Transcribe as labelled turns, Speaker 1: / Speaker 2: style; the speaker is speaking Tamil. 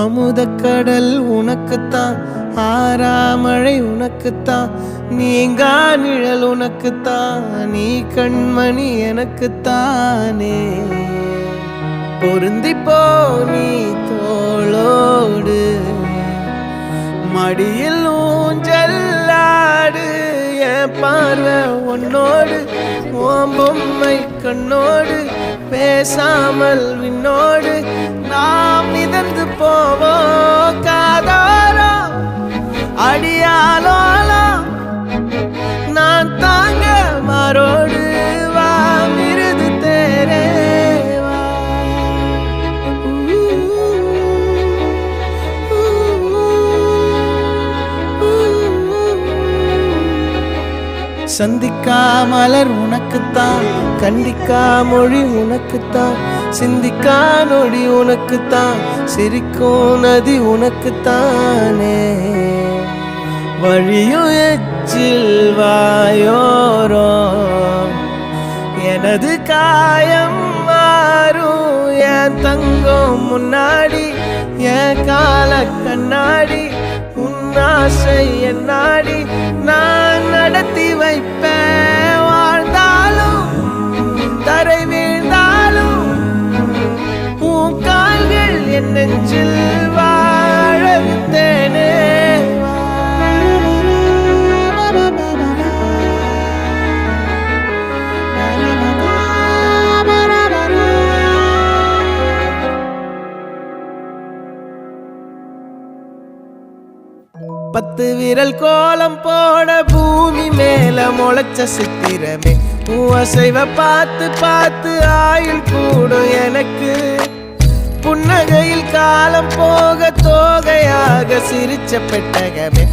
Speaker 1: அமுதக்கடல் உனக்குத்தான், ஆறாமழை உனக்குத்தான், நீங்கா நிழல் உனக்குத்தான், நீ கண்மணி எனக்குத்தானே. பொருந்திப்போ நீ தோளோடு, மடியில் ஊஞ்சல்லாடு, என் பார்வை உன்னோடு, ஓம் பொம்மை கண்ணோடு, பேசாமல் விண்ணோடு நாம் மிதந்து போவோம் காதாரோ அடியாலோலோ. நான் தாங்க மாறோடு வா மிருது தேரே வா. சந்திக்கா மலர் உனக்குத்தான், கண்டிக்கா மொழி உனக்குத்தான், சிந்திக்கா நொடி உனக்குத்தான், சிரிக்கும் நதி உனக்குத்தானே. வழியும் எச்சில் வாயோரோ எனது காயம் மாறும், என் தங்கம் முன்னாடி என் கால கண்ணாடி, உன்னாசை என்னாடி நான் நடத்தி வைப்பேன். வாழ்ந்தாலும் தரை வீழ்ந்தாலும் உன் கால்கள் என் நெஞ்சில் வாழ விட்டேனே. பத்து விரல் கோலம் போட பூமி மேல முளைச்ச சித்திரமே, அசைவ பார்த்து பார்த்து ஆயுள் கூடும் எனக்கு. புன்னகையில் காலம் போக தோகையாக சிரிச்ச பெட்டகமே.